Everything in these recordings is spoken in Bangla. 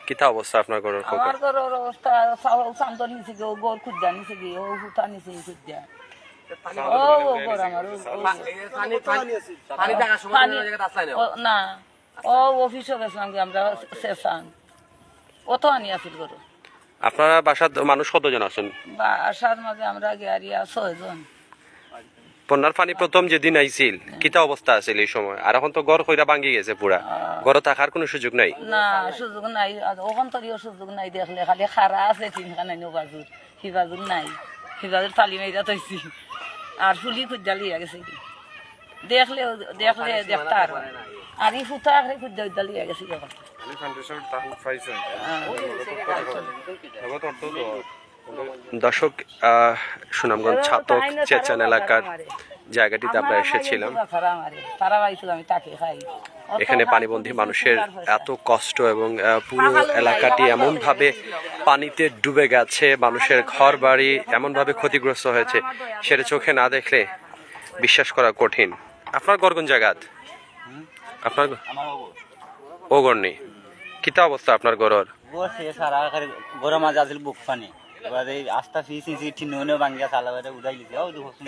কিতা অবস্থা আপনার ঘরের? আমার ঘরের অবস্থা চান্দর নিচে গিয়ে গোর খুঁজা নিচে গিয়ে ও হুতা নিচে খুঁজা ও গোর আমার না ও অফিসও গেছিলাম কি আমরা শেষান অত আনি আসিল গরু। আপনারা বাসার মানুষ কতজন আছেন? বাসার মাঝে আমরা গিয়ারিয়া 6 জন। বন্যার পানি প্রথম যেদিন আইছিল কিতা অবস্থা আছিল এই সময়? আর এখন তো ঘর কইরা ভাঙ্গি গেছে পুরা, ঘরে থাকার কোনো সুযোগ নাই? না সুযোগ নাই, ওখান তোরও সুযোগ নাই। দেখলে খালি খারা আছে তিনখানা বাজুর, সিবাজুর নাই, সিবাজুর ফালি মাইরা তৈছি আর ফুলি খুঁজা লিয়া গেছে কি দেখলে দেখলে দেখতার আর ই ফুটা আখরে খুঁজা উদ্দা লিয়া গেছে যখন। দর্শক, সুনামগঞ্জ ছাতক চেচান এলাকার জায়গাটিতে আমরা এসেছিলাম। এখানে পানিবন্দী মানুষের এত কষ্ট এবং পুরো এলাকাটি এমন ভাবে পানিতে ডুবে গেছে, মানুষের ঘর বাড়ি এমন ভাবে ক্ষতিগ্রস্ত হয়েছে, সেটা চোখে না দেখলে বিশ্বাস করা কঠিন। আপনার ঘর কোন জায়গাত? আপনার ও ঘর নেই? কিতা অবস্থা আপনার ঘরের? গরম মাঝে আসলে বুক পানি এবার এই আস্তা ফিস ঠিনুনে ভাঙ্গিয়া চালা উড়াই লিছে ও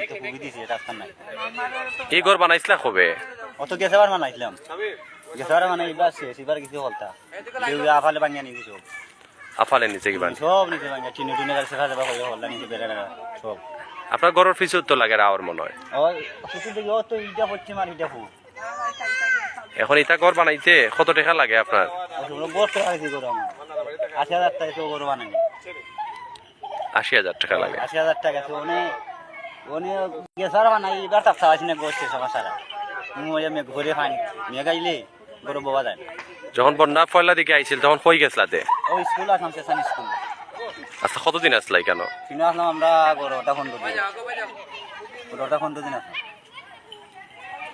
খুবই দিছে রাস্তা নাই। এই ঘর বানাইছিলা কবে? অত গেছাবার বানাইছিলাম, গেছাবার মানে এবার শেষ, এবার কিছু হলতা আফালে ভাঙ্গিয়া নিয়েছি সব। আফালে নিচে কি বান সব নিচে ভাঙ্গিয়া টিনে টিনে শেখা যাবা হল্লা নিচে বেড়া সব। আপনার ঘরের ফিসুর তো লাগে আওয়ার মনে হয়। ও কিছু দেখি ও তো ইটা পড়ছে মার ইটা ফু। এখন এটা ঘর বানাইতে কত টাকা লাগে আপনার? বহুত টাকা দিয়েছি গরু আমার, 80,000 টাকা তো গরু বানাই। 80,000 টাকা লাগে? 80,000 টাকা তো উনি গেছার বানাই এবার তাপ চাওয়াছি না গোষ্ঠী সবার সারা মে ঘুরে পানি মেয়ে গাইলে গরু বাবা যায়। যখন বন্যা পয়লা দিকে আইছিল তখন কই গেছলাতে? ও স্কুল আসলাম সেখানে স্কুল। আচ্ছা, কতদিন আসলাই কেন? কিনে আসলাম আমরা গরুটা 15 দিন, গরুটা 15 দিন আসলাম।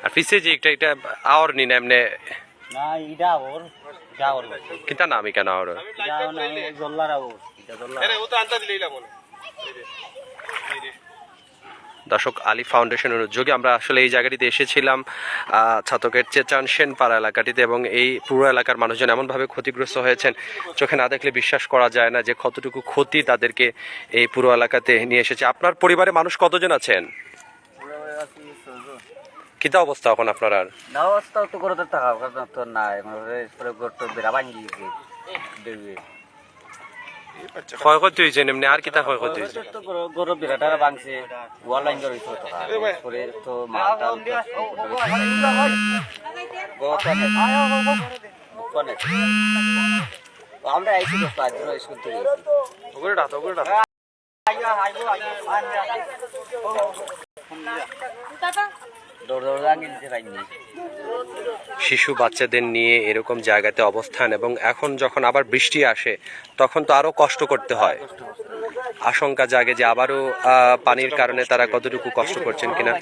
আর পিছে যে একটা আওয়ার নি না এমনি না ইটা ওর যা ওর কিতা নাম কেন আওয়ার? যা না জল্লার ওর এটা জল্লার আরে ও তো আনতা দিলেইলা বলে। দর্শক, আলী ফাউন্ডেশনের উদ্যোগে আমরা আসলে এই জায়গাটিতে এসেছিলাম, ছাতকের চেচান সেনপাড়া এলাকাটিতে, এবং এই পুরো এলাকার মানুষজন এমনভাবে ক্ষতিগ্রস্ত হয়েছেন চোখে না দেখলে বিশ্বাস করা যায় না যে কতটুকু ক্ষতি তাদেরকে এই পুরো এলাকাতে নিয়ে এসেছে। আপনার পরিবারে মানুষ কতজন আছেন? কিতা অবস্থা এখন আপনার? আর না অবস্থা তো গরুতে টাকা তো নাই, মানে গরুটা বেড়া ভাঙি গেছে দেবে ক্ষয়ক্ষতি হয়েছে এমনি আর কিতা ক্ষয়ক্ষতি হয়েছে? গরু বিরাটা ভাঙছে, ওয়াল লাইন করেছে তো মালটা আমরা আইসি তো 5 জন স্কুল থেকে শিশু বাচ্চাদের নিয়ে এরকম জায়গাতে অবস্থান, এবং এখন যখন আবার বৃষ্টি আসে তখন তো আরো কষ্ট করতে হয়। আশঙ্কা জাগে যে আবারও পানির কারণে তারা কতটুকু কষ্ট করছেন কিনা।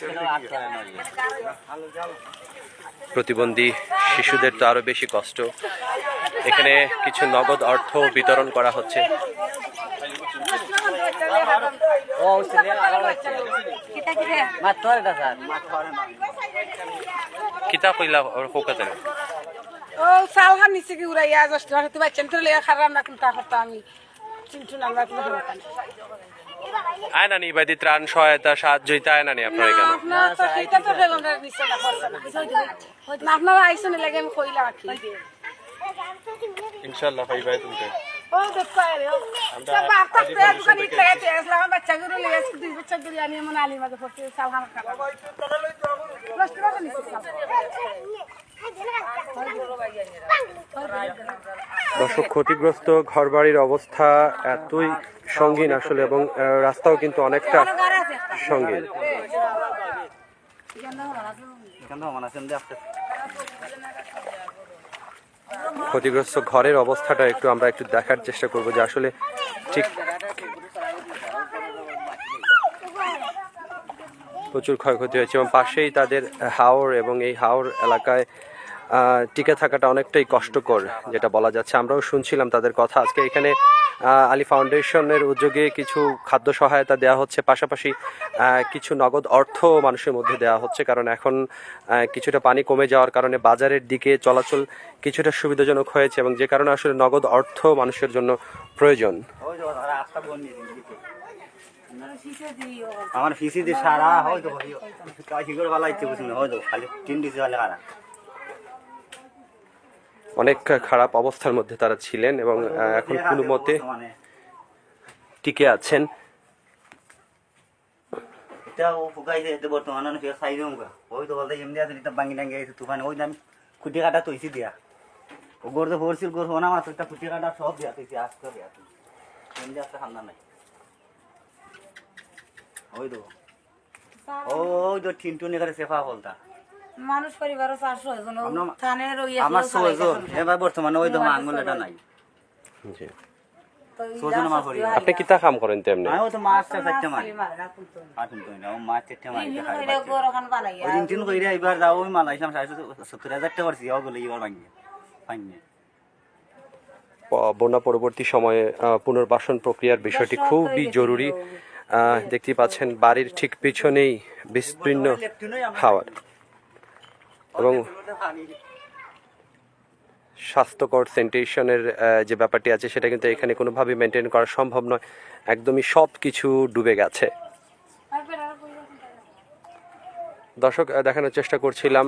প্রতিবন্ধী শিশুদের তো আরো বেশি কষ্ট। এখানে কিছু নগদ অর্থ বিতরণ করা হচ্ছে। কিতা কইলা ফোকাতে ও সালহান নিচে কি উড়াইয়া জষ্ট তুই বাচ্চা তো লেয়া খারাপ না কোনটা করতে আমি চিন্টু নাম্বার কোন সময় আয় নানি বাদি ত্রাণ সহায়তা সাহায্য আয় নানি আপনার এখানে? না তো সেটা তো বেলন্ডার নিচে না করছে না আপনারা আইসনে লাগে আমি কইলা রাখি ইনশাআল্লাহ ভাই ভাই তুমি ও দেখো আরে সব বার্তা তে দোকানে লাগাতে আসলাম বাচ্চা গুলো লেয়া দুই বাচ্চা বিরিয়ানি মনে আলি মাঝে পড়তে সালহান খারাপ নষ্ট করে নিছে দর্শক, ক্ষতিগ্রস্ত ঘরবাড়ির অবস্থা এতই সঙ্গীন আসলে, এবং রাস্তাও কিন্তু অনেকটা সঙ্গীন। ক্ষতিগ্রস্ত ঘরের অবস্থাটা আমরা একটু দেখার চেষ্টা করব যে আসলে ঠিক প্রচুর ক্ষয়ক্ষতি হয়েছে, এবং পাশেই তাদের হাওর, এবং এই হাওর এলাকায় টিকে থাকাটা অনেকটাই কষ্টকর যেটা বলা যাচ্ছে। আমরাও শুনছিলাম তাদের কথা। আজকে এখানে আলী ফাউন্ডেশনের উদ্যোগে কিছু খাদ্য সহায়তা দেওয়া হচ্ছে, পাশাপাশি কিছু নগদ অর্থ মানুষের মধ্যে দেওয়া হচ্ছে, কারণ এখন কিছুটা পানি কমে যাওয়ার কারণে বাজারের দিকে চলাচল কিছুটা সুবিধাজনক হয়েছে, এবং যে কারণে আসলে নগদ অর্থ মানুষের জন্য প্রয়োজন। আমার ফিসি দিয়ে সারা হয়তো কাশি করে ভালো ইচ্ছে বুঝি না হয়তো খালি তিন দিছে ভালো খারাপ অনেক খারাপ অবস্থার মধ্যে তারা ছিলেন এবং এখন কোনো মতে টিকে আছেন। এটা ও ফুকাইছে এতে বর্তমানে ফের সাইজ হোক হয়তো বলতে এমনি আছে এটা ভাঙি টাঙ্গি আছে তুফানে ওই আমি খুঁটি কাটা তৈছি দিয়া ও গড়তে ভরছিল গড় হোনা মাত্র একটা খুঁটি কাটা সব দিয়া তৈছি আসতে দিয়া এমনি আসতে ঠান্ডা নাই ওই তো ওই তো টিনটুনি করে সেফা বলতা মানুষ পরিবারও 400 জন থানের ওই আমার 100 জন এবার বর্তমানে ওই তো আঙ্গুল এটা নাই জি। সোজন আমার পরিবার আপনি কিতা কাম করেন তেমনি? আমি তো মাছটা চারটে মারি আটুন তো না ও মাছ চারটে মারি খাই ওই দিন তিন কইরা এবার যাও ওই মাল আইলাম 70,000 টাকা করছি ওগুলো এবার ভাঙিয়ে ফাইনে বন্যা পরবর্তী সময়ে পুনর্বাসন প্রক্রিয়ার বিষয়টি খুবই জরুরি। দেখতে পাচ্ছেন বাড়ির ঠিক পিছনেই বিস্তীর্ণ হাওয়ার এবং স্বাস্থ্যকর স্যানিটেশনের যে ব্যাপারটি আছে সেটা কিন্তু এখানে কোনোভাবেই মেনটেন করা সম্ভব নয়, একদমই সব কিছু ডুবে গেছে। দর্শক, দেখানোর চেষ্টা করছিলাম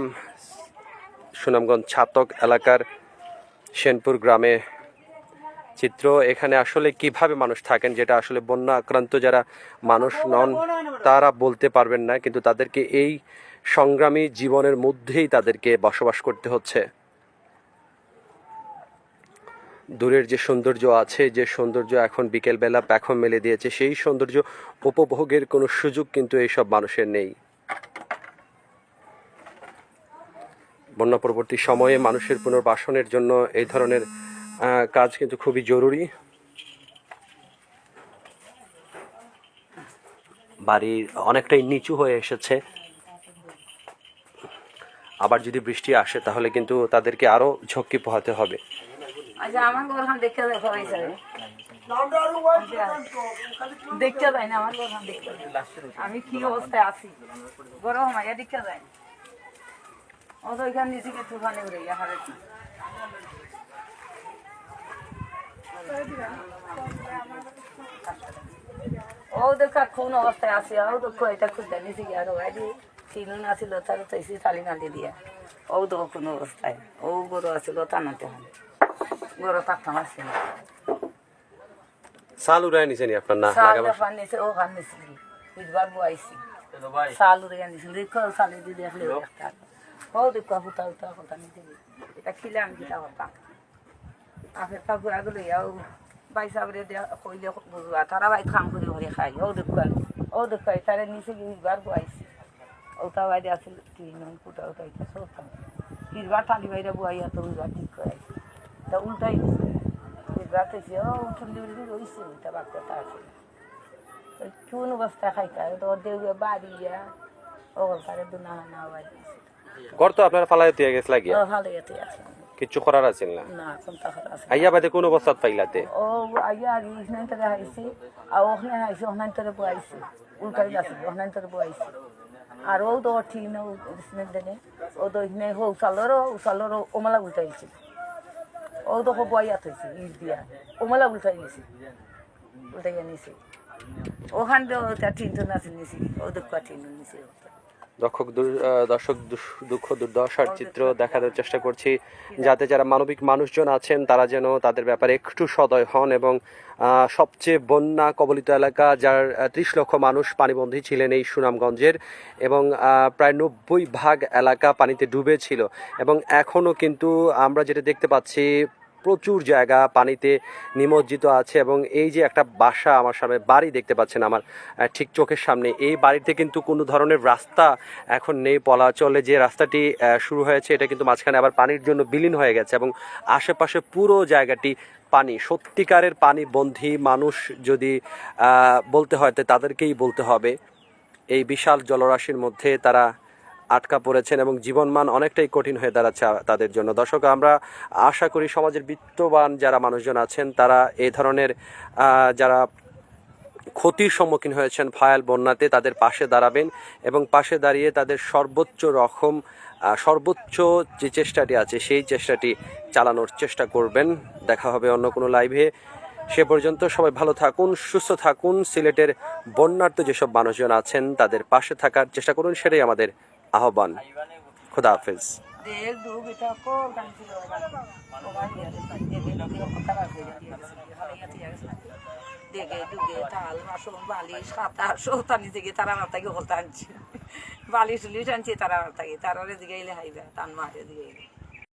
সুনামগঞ্জ ছাতক এলাকার সেনপুর গ্রামে চিত্র। এখানে আসলে কিভাবে মানুষ থাকেন, যেটা আসলে বন্যা আক্রান্ত যারা মানুষ নন তারা বলতে পারবেন না, কিন্তু তাদেরকে এই সংগ্রামী জীবনের মধ্যেই তাদেরকে বসবাস করতে হচ্ছে। দূরের যে সৌন্দর্য আছে, যে সৌন্দর্য এখন বিকেলবেলা পেখম মেলে দিয়েছে, সেই সৌন্দর্য উপভোগের কোনো সুযোগ কিন্তু এইসব মানুষের নেই। বন্যা পরবর্তী সময়ে মানুষের পুনর্বাসনের জন্য এই ধরনের কাজ কিন্তু খুবই জরুরি। বাড়ি অনেকটাই নিচু হয়ে এসেছে, আবার যদি বৃষ্টি আসে তাহলে কিন্তু তাদেরকে আরো ঝক্কি পোহাতে হবে। আচ্ছা আমার ঘরখান দেখতে দেখো দেখতে যায় না, আমার ঘরখান দেখতে আমি কি অবস্থায় আছি গরম মাইয়া দেখতে যায় ও তো ওইখান নিচে তুফানে উড়ে গিয়ে হারে ও দেখা কোন অবস্থায় আছে ও দেখো এটা খুঁজে নিচে গিয়ে আরো গাড়ি চিনুন আছিল তার তো এসে তালি নালি দিয়ে ও দেখো কোন অবস্থায় ও গরু আছিল টানাতে হবে গরু থাকতাম আসছে না সাল উড়াই নিছে নি আপনার না লাগাবার পান নিছে ও খান নিছে বুঝবার বুয়াইছি সাল উড়ে নিছে দেখো সালে দিয়ে দেখলে একটা ও দেখো ফুটা উঠা কথা নিতে এটা খিলে আমি কিটা করতাম আপের কাপড় আগুলো ইয়াও বাইসা করে কইলে বুঝবা তারা ভাই খাম করে ঘরে খাই ও দেখো তারা নিচে বুঝবার বুয়াইছি ওটা বাইরে আসলে কি নয় ফুটা উঠা এটা সব বুঝবার টানি বাইরে বুয়াইয়া তো বুঝবার ঠিক করে তা উল্টাই দিছে বুঝবাতেছি ও উঠুন দিবি রইছে ওইটা বাক কথা আছে কোন অবস্থা খাইতা তো দেউয়ে বাড়িয়া ও তারে দুনা না বাড়ি ঘর তো আপনার ফালাই দিয়ে গেছ লাগিয়া ও ভালো এতে আছে কিছু করার আছে না না কোন তাহার আছে আইয়া বাদে কোন অবস্থাত পাইলাতে ও আইয়া আর ইসনান তরে আইছি আর ওখানে আইছি ওখানে তরে বুয়াইছি উল্টাই আছে ওখানে তরে বুয়াইছি আর ও তো ঠিক না ইসনান দেনে ও তো ইসনে হো উসালরো ওমালা উল্টাইছি ও তো হো বুয়াইয়া থইছি ইস দিয়া ওমালা উল্টাই নিছি উল্টাই নিছি ওখানে তো তার তিনজন আছে নিছি ও দুঃখ তিনজন নিছি দর্শক দুঃখ দুর্দশার চিত্র দেখানোর চেষ্টা করছি, যাতে যারা মানবিক মানুষজন আছেন তারা যেন তাদের ব্যাপারে একটু সদয় হন। এবং সবচেয়ে বন্যা কবলিত এলাকা, যার 30 লক্ষ মানুষ পানিবন্দী ছিলেন এই সুনামগঞ্জের, এবং প্রায় 90% এলাকা পানিতে ডুবে ছিল। এবং এখনও কিন্তু আমরা যেটা দেখতে পাচ্ছি প্রচুর জায়গা পানিতে নিমজ্জিত আছে। এবং এই যে একটা বাসা আমার সামনে বাড়ি দেখতে পাচ্ছেন আমার ঠিক চোখের সামনে, এই বাড়িতে কিন্তু কোনো ধরনের রাস্তা এখন নেই। চলে যে রাস্তাটি শুরু হয়েছে এটা কিন্তু মাঝখানে আবার পানির জন্য বিলীন হয়ে গেছে, এবং আশেপাশে পুরো জায়গাটি পানি, সত্যিকারের পানি বন্ধী মানুষ যদি বলতে হয় তো তাদেরকেই বলতে হবে। এই বিশাল জলরাশির মধ্যে তারা আটকা পড়েছেন এবং জীবনমান অনেকটাই কঠিন হয়ে দাঁড়াচ্ছে তাদের জন্য। দর্শক, আমরা আশা করি সমাজের বিত্তবান যারা মানুষজন আছেন তারা এই ধরনের যারা ক্ষতির সম্মুখীন হয়েছেন ফায়াল বন্যাতে তাদের পাশে দাঁড়াবেন এবং পাশে দাঁড়িয়ে তাদের সর্বোচ্চ যে চেষ্টাটি আছে সেই চেষ্টাটি চালানোর চেষ্টা করবেন। দেখা হবে অন্য কোনো লাইভে। সে পর্যন্ত সবাই ভালো থাকুন, সুস্থ থাকুন। সিলেটের বন্যার্ত যেসব মানুষজন আছেন তাদের পাশে থাকার চেষ্টা করুন, সেটাই আমাদের আহ্বান। খোদা হাফেজ। দেখে ডুগে তাল বাসন বালিশ খাতা সৌতানি থেকে তারা মাথাকে হলতা আনছে, বালিশ উলিশ আনছে তারা মাথাকে, তারা দিকে হাইবা টান মারে দিকে